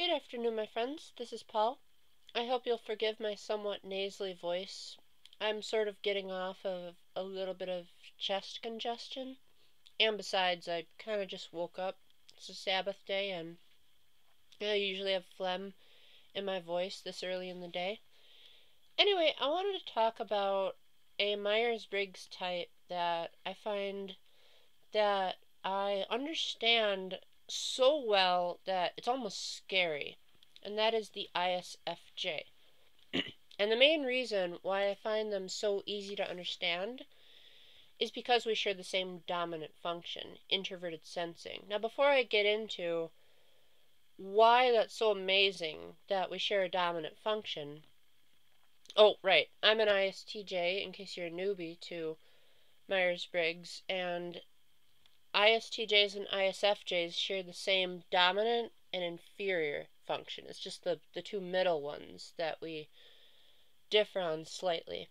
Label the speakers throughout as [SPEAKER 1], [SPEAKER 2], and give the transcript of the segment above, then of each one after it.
[SPEAKER 1] Good afternoon, my friends. This is Paul. I hope you'll forgive my somewhat nasally voice. I'm sort of getting off of a little bit of chest congestion. And besides, I kind of just woke up. It's a Sabbath day, and I usually have phlegm in my voice this early in the day. Anyway, I wanted to talk about a Myers-Briggs type that I find that I understand so well that it's almost scary, and that is the ISFJ. And the main reason why I find them so easy to understand is because we share the same dominant function, introverted sensing. Now, before I get into why that's so amazing that we share a dominant function, oh, right, I'm an ISTJ, in case you're a newbie to Myers-Briggs, and ISTJs and ISFJs share the same dominant and inferior function. It's just the two middle ones that we differ on slightly.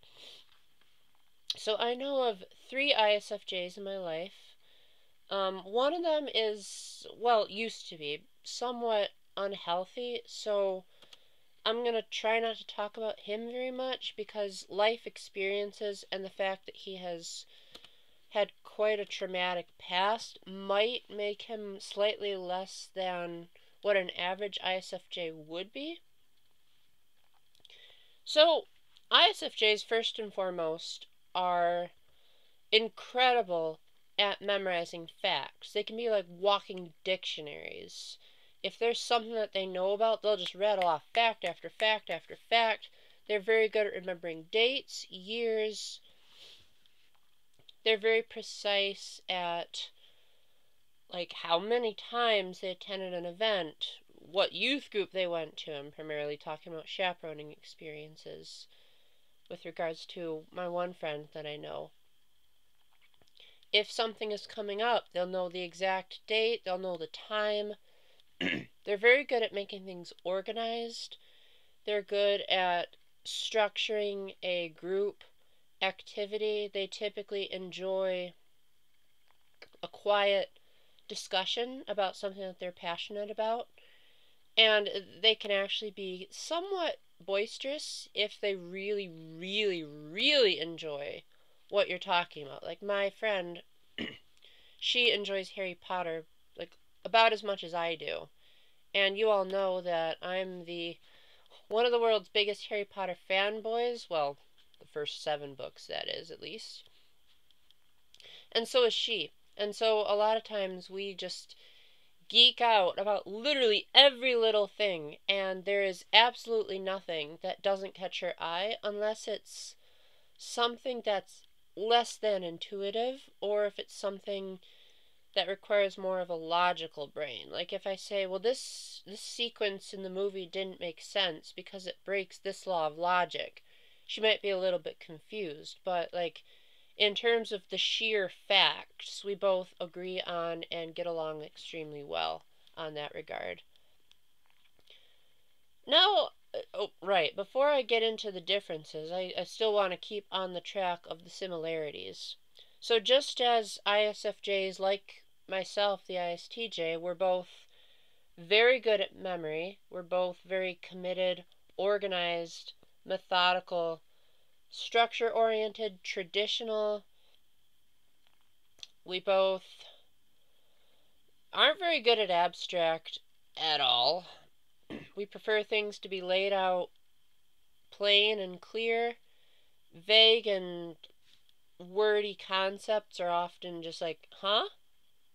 [SPEAKER 1] So I know of 3 ISFJs in my life. One of them is, well, used to be somewhat unhealthy, so I'm going to try not to talk about him very much because life experiences and the fact that he has had quite a traumatic past might make him slightly less than what an average ISFJ would be. So, ISFJs, first and foremost, are incredible at memorizing facts. They can be like walking dictionaries. If there's something that they know about, they'll just rattle off fact after fact after fact. They're very good at remembering dates, years. They're very precise at like how many times they attended an event, what youth group they went to. I'm primarily talking about chaperoning experiences with regards to my one friend that I know. If something is coming up, they'll know the exact date, they'll know the time. They're very good at making things organized. They're good at structuring a group activity. They typically enjoy a quiet discussion about something that they're passionate about. And they can actually be somewhat boisterous if they really, really, really enjoy what you're talking about. Like my friend, she enjoys Harry Potter like about as much as I do. And you all know that I'm one of the world's biggest Harry Potter fanboys. Well, the first 7 books, that is, at least. And so is she. And so a lot of times we just geek out about literally every little thing, and there is absolutely nothing that doesn't catch her eye unless it's something that's less than intuitive, or if it's something that requires more of a logical brain. Like if I say, well, this sequence in the movie didn't make sense because it breaks this law of logic, she might be a little bit confused. But like in terms of the sheer facts, we both agree on and get along extremely well on that regard. Now, oh, right, before I get into the differences, I still want to keep on the track of the similarities. So just as ISFJs, like myself, the ISTJ, we're both very good at memory. We're both very committed, organized, methodical, structure-oriented, traditional. We both aren't very good at abstract at all. We prefer things to be laid out plain and clear. Vague and wordy concepts are often just like, huh?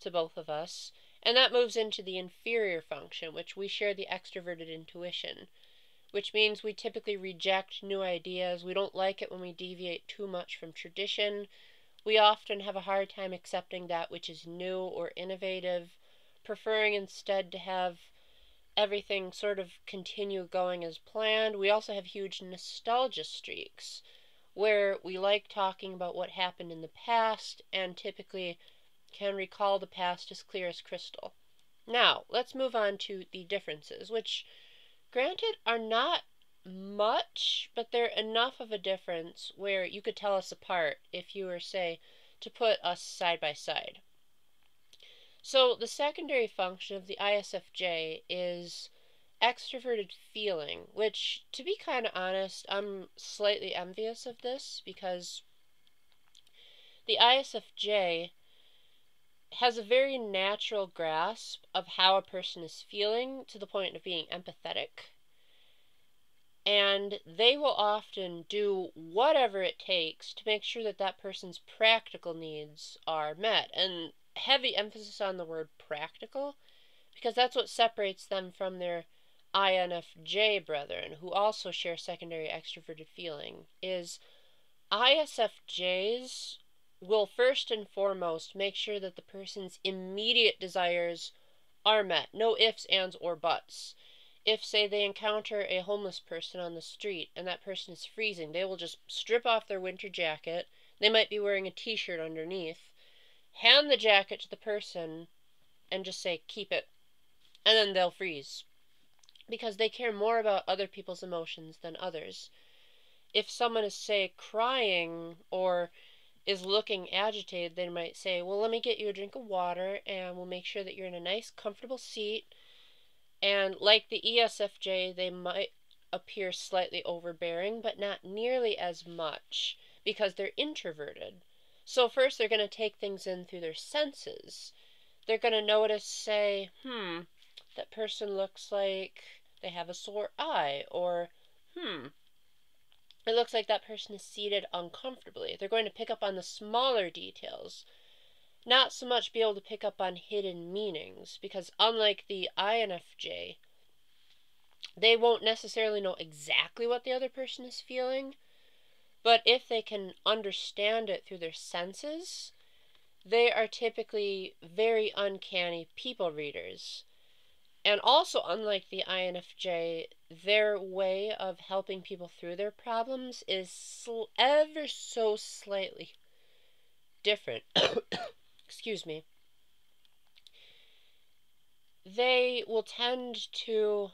[SPEAKER 1] To both of us. And that moves into the inferior function, which we share the extroverted intuition, which means we typically reject new ideas. We don't like it when we deviate too much from tradition. We often have a hard time accepting that which is new or innovative, preferring instead to have everything sort of continue going as planned. We also have huge nostalgia streaks, where we like talking about what happened in the past and typically can recall the past as clear as crystal. Now, let's move on to the differences, which, granted, are not much, but they're enough of a difference where you could tell us apart if you were, say, to put us side by side. So, the secondary function of the ISFJ is extroverted feeling, which, to be kind of honest, I'm slightly envious of this because the ISFJ has a very natural grasp of how a person is feeling to the point of being empathetic. And they will often do whatever it takes to make sure that that person's practical needs are met. And heavy emphasis on the word practical, because that's what separates them from their INFJ brethren, who also share secondary extroverted feeling, is ISFJs will first and foremost make sure that the person's immediate desires are met. No ifs, ands, or buts. If, say, they encounter a homeless person on the street and that person is freezing, they will just strip off their winter jacket. They might be wearing a t-shirt underneath. Hand the jacket to the person and just say, keep it. And then they'll freeze. Because they care more about other people's emotions than others. If someone is, say, crying or is looking agitated, they might say, well, let me get you a drink of water and we'll make sure that you're in a nice, comfortable seat. And like the ESFJ, they might appear slightly overbearing, but not nearly as much because they're introverted. So first they're going to take things in through their senses. They're going to notice, say, that person looks like they have a sore eye, or, it looks like that person is seated uncomfortably. They're going to pick up on the smaller details, not so much be able to pick up on hidden meanings, because unlike the INFJ, they won't necessarily know exactly what the other person is feeling, but if they can understand it through their senses, they are typically very uncanny people readers. And also, unlike the INFJ, their way of helping people through their problems is ever so slightly different. Excuse me. They will tend to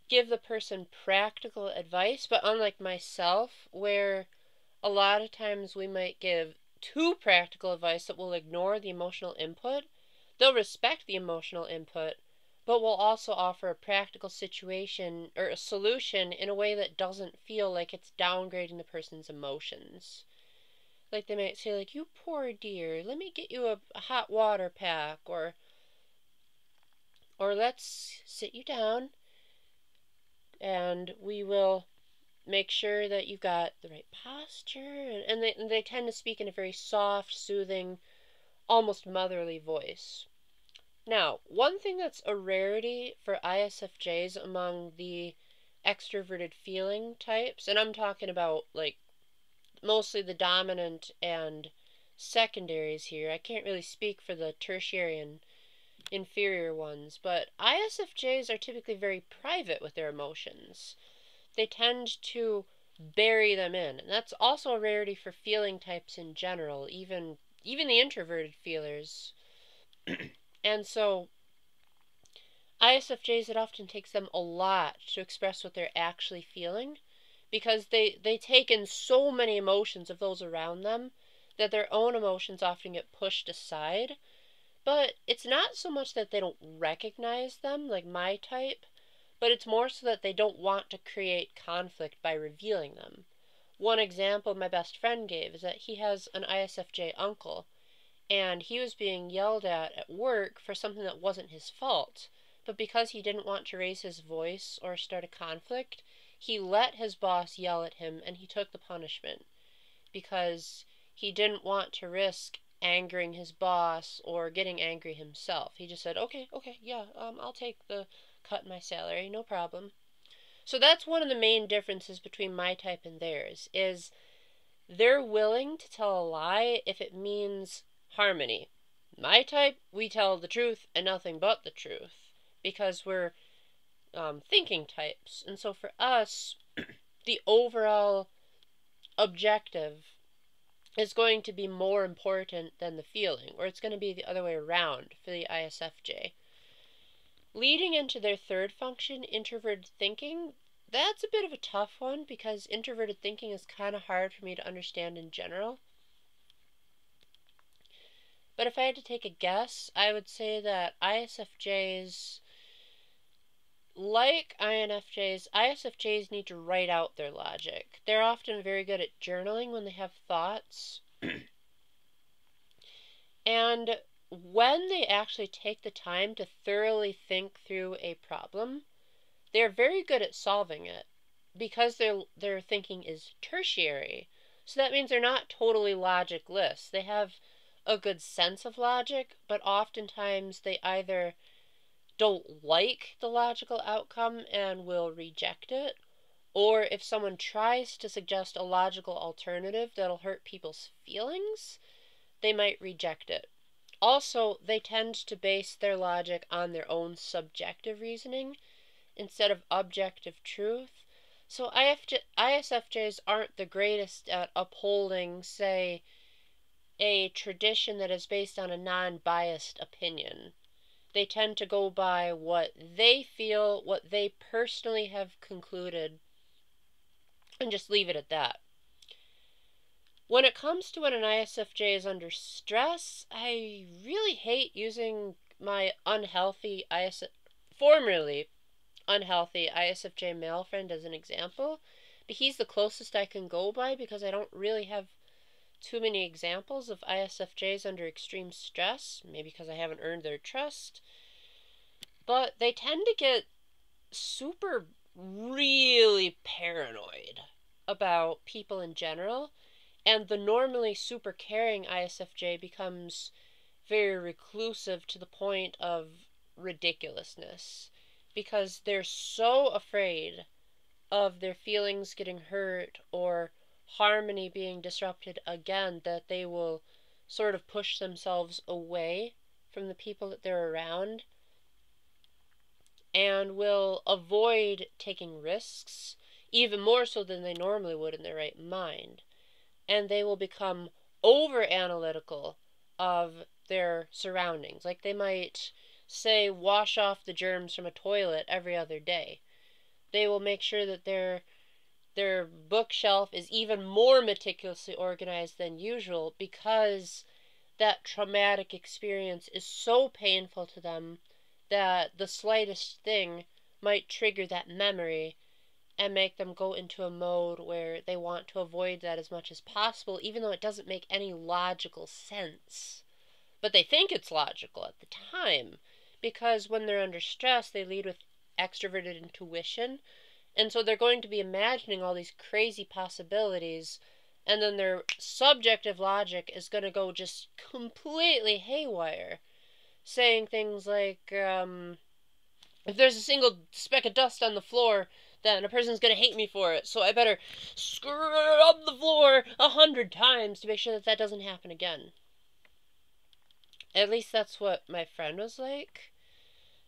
[SPEAKER 1] give the person practical advice, but unlike myself, where a lot of times we might give too practical advice that will ignore the emotional input, they'll respect the emotional input, but will also offer a practical situation or a solution in a way that doesn't feel like it's downgrading the person's emotions. Like they might say, like, you poor dear, let me get you a hot water pack, or let's sit you down and we will make sure that you've got the right posture. And they tend to speak in a very soft, soothing, almost motherly voice. Now, one thing that's a rarity for ISFJs among the extroverted feeling types, and I'm talking about like mostly the dominant and secondaries here. I can't really speak for the tertiary and inferior ones, but ISFJs are typically very private with their emotions. They tend to bury them in, and that's also a rarity for feeling types in general, even the introverted feelers. And so ISFJs, it often takes them a lot to express what they're actually feeling, because they take in so many emotions of those around them that their own emotions often get pushed aside. But it's not so much that they don't recognize them, like my type, but it's more so that they don't want to create conflict by revealing them. One example my best friend gave is that he has an ISFJ uncle, and he was being yelled at work for something that wasn't his fault. But because he didn't want to raise his voice or start a conflict, he let his boss yell at him and he took the punishment because he didn't want to risk angering his boss or getting angry himself. He just said, okay, yeah, I'll take the cut in my salary, no problem. So that's one of the main differences between my type and theirs, is they're willing to tell a lie if it means harmony. My type, we tell the truth and nothing but the truth because we're thinking types. And so for us, the overall objective is going to be more important than the feeling, or it's going to be the other way around for the ISFJ. Leading into their third function, introverted thinking, that's a bit of a tough one because introverted thinking is kind of hard for me to understand in general. But if I had to take a guess, I would say that ISFJs like INFJs, ISFJs need to write out their logic. They're often very good at journaling when they have thoughts. And when they actually take the time to thoroughly think through a problem, they're very good at solving it because their thinking is tertiary. So that means they're not totally logicless. They have a good sense of logic, but oftentimes they either don't like the logical outcome and will reject it, or if someone tries to suggest a logical alternative that'll hurt people's feelings, they might reject it. Also, they tend to base their logic on their own subjective reasoning instead of objective truth. So ISFJs aren't the greatest at upholding, say, a tradition that is based on a non-biased opinion. They tend to go by what they feel, what they personally have concluded, and just leave it at that. When it comes to when an ISFJ is under stress, I really hate using my formerly unhealthy ISFJ male friend as an example, but he's the closest I can go by because I don't really have too many examples of ISFJs under extreme stress, maybe because I haven't earned their trust. But they tend to get super really paranoid about people in general, and the normally super caring ISFJ becomes very reclusive to the point of ridiculousness because they're so afraid of their feelings getting hurt or harmony being disrupted again that they will sort of push themselves away from the people that they're around and will avoid taking risks even more so than they normally would in their right mind. And they will become over analytical of their surroundings. Like they might say wash off the germs from a toilet every other day. They will make sure that their bookshelf is even more meticulously organized than usual because that traumatic experience is so painful to them that the slightest thing might trigger that memory and make them go into a mode where they want to avoid that as much as possible, even though it doesn't make any logical sense. But they think it's logical at the time, because when they're under stress, they lead with extroverted intuition, and so they're going to be imagining all these crazy possibilities, and then their subjective logic is going to go just completely haywire, saying things like, if there's a single speck of dust on the floor, then a person's going to hate me for it, so I better scrub the floor 100 times to make sure that that doesn't happen again. At least that's what my friend was like,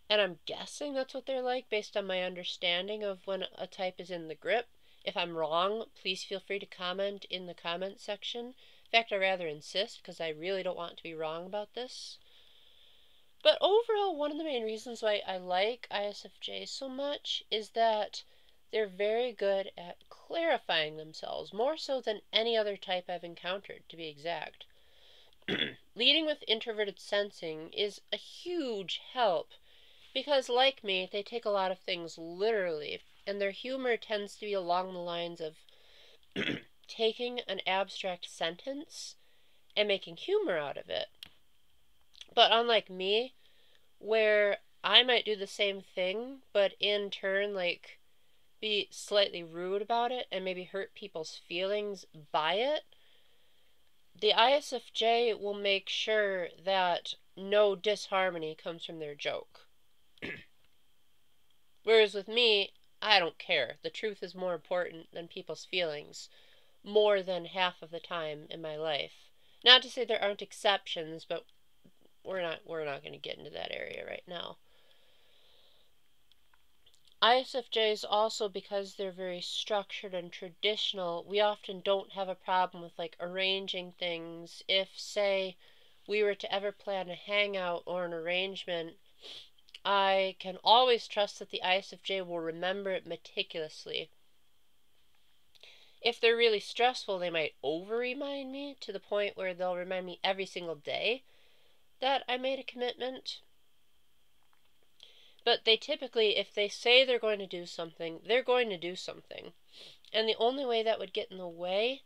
[SPEAKER 1] and I'm guessing that's what they're like based on my understanding of when a type is in the grip. If I'm wrong, please feel free to comment in the comment section. In fact, I rather insist because I really don't want to be wrong about this. But overall, one of the main reasons why I like ISFJs so much is that they're very good at clarifying themselves, more so than any other type I've encountered, to be exact. Leading with introverted sensing is a huge help because, like me, they take a lot of things literally, and their humor tends to be along the lines of taking an abstract sentence and making humor out of it. But unlike me, where I might do the same thing, but in turn, like, be slightly rude about it and maybe hurt people's feelings by it, the ISFJ will make sure that no disharmony comes from their joke. Whereas with me, I don't care. The truth is more important than people's feelings, more than half of the time in my life. Not to say there aren't exceptions, but we're not going to get into that area right now. ISFJs also, because they're very structured and traditional, we often don't have a problem with like arranging things. If, say, we were to ever plan a hangout or an arrangement, I can always trust that the ISFJ will remember it meticulously. If they're really stressful, they might over-remind me to the point where they'll remind me every single day that I made a commitment. But they typically, if they say they're going to do something, they're going to do something. And the only way that would get in the way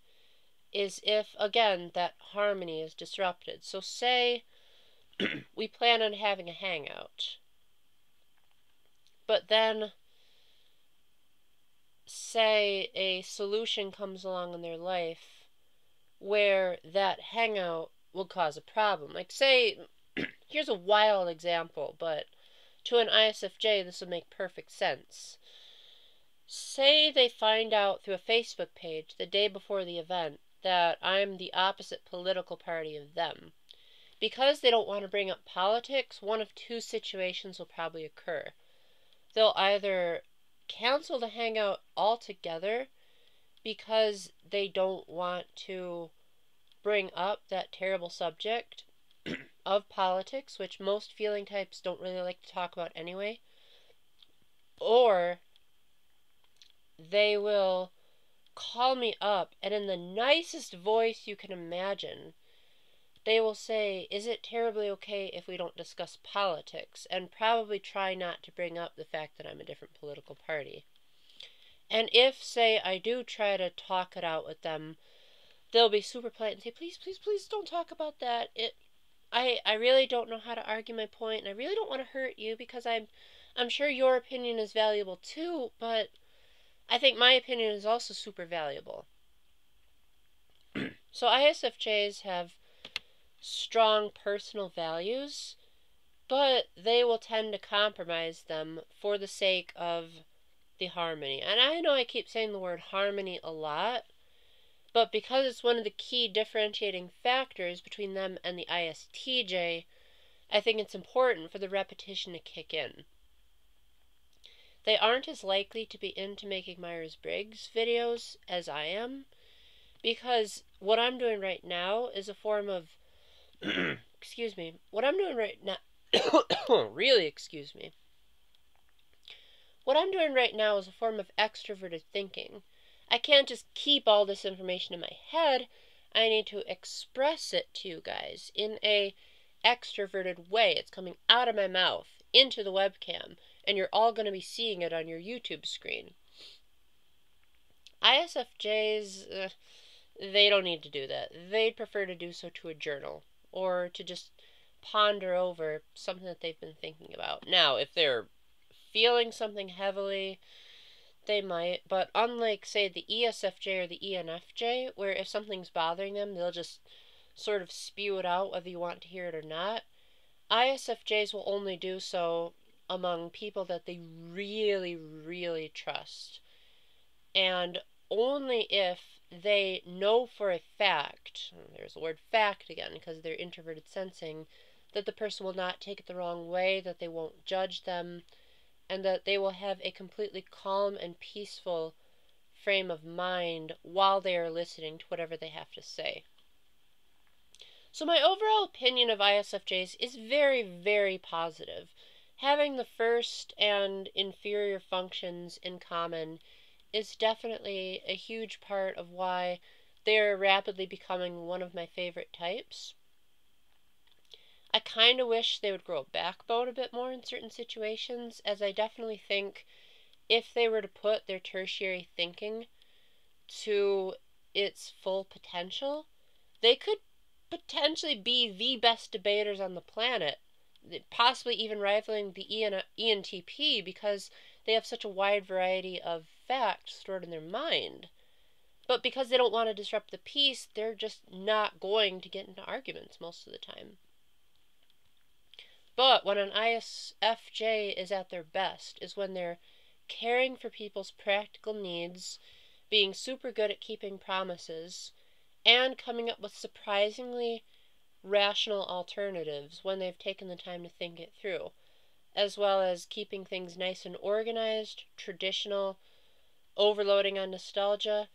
[SPEAKER 1] is if, again, that harmony is disrupted. So say we plan on having a hangout, but then say a solution comes along in their life where that hangout will cause a problem. Like say, here's a wild example, but to an ISFJ this would make perfect sense. Say they find out through a Facebook page the day before the event that I'm the opposite political party of them. Because they don't want to bring up politics, one of two situations will probably occur. They'll either cancel the hangout altogether because they don't want to bring up that terrible subject of politics, which most feeling types don't really like to talk about anyway, or they will call me up and in the nicest voice you can imagine, they will say, is it terribly okay if we don't discuss politics? And probably try not to bring up the fact that I'm a different political party. And if, say, I do try to talk it out with them, they'll be super polite and say, please, please, please don't talk about that. I really don't know how to argue my point, and I really don't want to hurt you because I'm sure your opinion is valuable too, but I think my opinion is also super valuable. So ISFJs have strong personal values, but they will tend to compromise them for the sake of the harmony. And I know I keep saying the word harmony a lot, but because it's one of the key differentiating factors between them and the ISTJ, I think it's important for the repetition to kick in. They aren't as likely to be into making Myers-Briggs videos as I am, because what I'm doing right now is a form of excuse me. What I'm doing right now really excuse me. What I'm doing right now is a form of extroverted thinking. I can't just keep all this information in my head. I need to express it to you guys in a extroverted way. It's coming out of my mouth into the webcam, and you're all going to be seeing it on your YouTube screen. ISFJs, they don't need to do that. They'd prefer to do so to a journal, or to just ponder over something that they've been thinking about. Now, if they're feeling something heavily, they might, but unlike, say, the ESFJ or the ENFJ, where if something's bothering them, they'll just sort of spew it out whether you want to hear it or not, ISFJs will only do so among people that they really, really trust. And only if they know for a fact, there's the word fact again because they're introverted sensing, that the person will not take it the wrong way, that they won't judge them, and that they will have a completely calm and peaceful frame of mind while they are listening to whatever they have to say. So my overall opinion of ISFJs is very, very positive. Having the first and inferior functions in common is definitely a huge part of why they're rapidly becoming one of my favorite types. I kind of wish they would grow a backbone a bit more in certain situations, as I definitely think if they were to put their tertiary thinking to its full potential, they could potentially be the best debaters on the planet, possibly even rivaling the ENTP because they have such a wide variety of facts stored in their mind. But because they don't want to disrupt the peace, they're just not going to get into arguments most of the time. But when an ISFJ is at their best is when they're caring for people's practical needs, being super good at keeping promises, and coming up with surprisingly rational alternatives when they've taken the time to think it through, as well as keeping things nice and organized, traditional, overloading on nostalgia,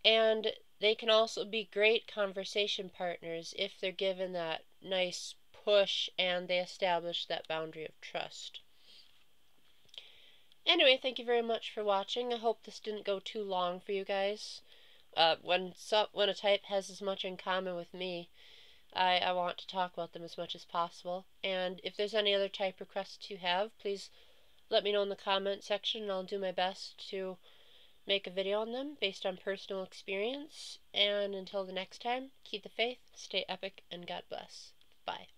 [SPEAKER 1] and they can also be great conversation partners if they're given that nice push and they establish that boundary of trust. Anyway, thank you very much for watching. I hope this didn't go too long for you guys. When a type has as much in common with me, I want to talk about them as much as possible. And if there's any other type requests you have, please let me know in the comment section and I'll do my best to make a video on them based on personal experience. And until the next time, keep the faith, stay epic, and God bless. Bye.